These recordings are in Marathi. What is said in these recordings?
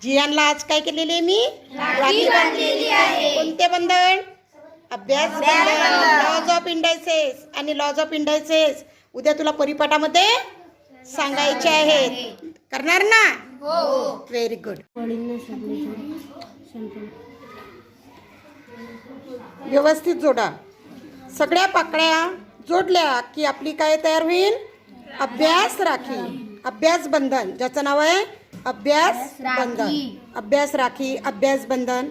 जियानला आज काय केलेली आहे मी? राखी बांधलेली आहे. कोणते बंधन? अभ्यास बंधन. लॉज ऑफ इंडायसेस आणि लॉज ऑफ इंडायसेस उद्या तुला परिपाठामध्ये सांगायचे आहेत. करणार ना? हो. Very good. व्यवस्थित जोडा. सगळ्या पाकळ्या जोडल्या की आपली काय तयार होईल? अभ्यास राखी. अभ्यास बंधन, ज्याचं नाव आहे अभ्यास बंधन. अभ्यास राखी, अभ्यास बंधन.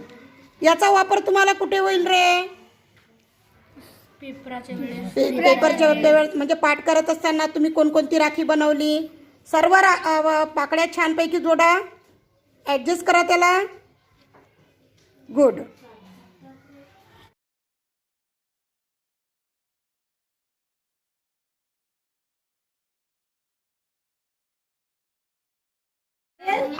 याचा वापर तुम्हाला कुठे होईल रे? पेपरच्या वेळेस. म्हणजे पाठ करत असताना तुम्ही कोणकोणती राखी बनवली? सर्व पाकळ्या छानपैकी जोडा. ॲडजस्ट करा त्याला. गुड.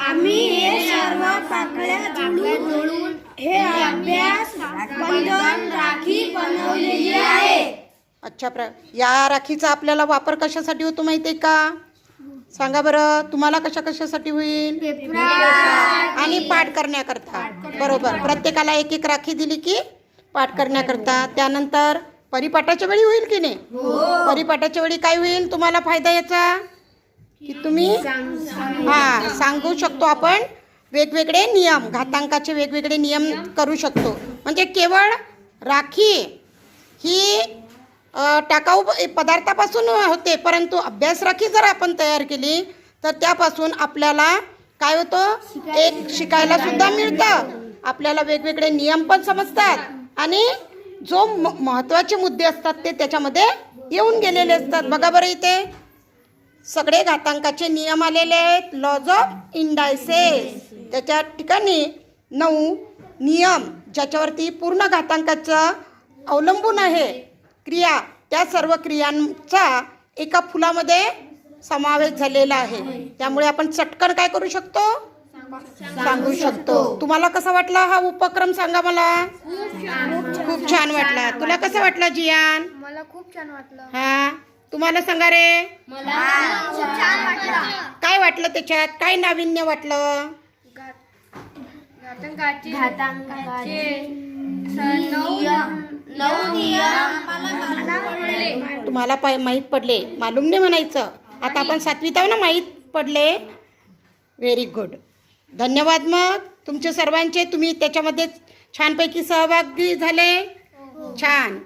आम्ही हे सर्व पाकळ्या जोडून हे अभ्यास बंधन राखी बनवलेली आहे. अच्छा. या राखीचा आपल्याला वापर कशासाठी होतो माहिती आहे का? सांगा बरं. तुम्हाला कशासाठी होईल? आणि पाठ करण्याकरता. बरोबर. प्रत्येकाला एक एक राखी दिली की पाठ करण्याकरता. त्यानंतर परिपाठाच्या वेळी होईल की नाही? परिपाठाच्या वेळी काय होईल तुम्हाला फायदा याचा? की तुम्ही सांगू शकतो आपण वेगवेगळे नियम, घातांकाचे वेगवेगळे नियम करू शकतो. म्हणजे केवळ राखी ही टाकाऊ पदार्थापासून होते, परंतु अभ्यास राखी जर आपण तयार केली तर त्यापासून आपल्याला काय होतं? एक शिकायला सुद्धा मिळतं. आपल्याला वेगवेगळे नियम पण समजतात आणि जो महत्त्वाचे मुद्दे असतात ते त्याच्यामध्ये येऊन गेलेले असतात. बघा बरं, इथे सगळे घातांकाचे नियम आलेले आहेत. लॉज ऑफ इंडायसेस त्याच्या ठिकाणी 9 नियम ज्याच्यावरती पूर्ण घातांकाचं अवलंबून आहे क्रिया, त्या सर्व क्रियांचा एका फुलामध्ये समावेश झालेला आहे. त्यामुळे आपण चटकन काय करू शकतो? सांगू शकतो. तुम्हाला कसा वाटला हा उपक्रम? सांगा मला. खूप छान वाटला. तुला कसं वाटलं जियान? मला खूप छान वाटलं. हा, तुम्हाला सांगा रे. मला खूप छान वाटलं. काय वाटलं त्याच्यात? काय नाविन्य वाटलं? घातांकाचे 9 नियम तुम्हाला माहीत पडले. मालूम नाही म्हणायचं. आता आपण 7वीत आहो ना, माहीत पडले. Very good. धन्यवाद. मग तुमचे सर्वांचे, तुम्ही त्याच्यामध्ये छानपैकी सहभागी झाले. छान.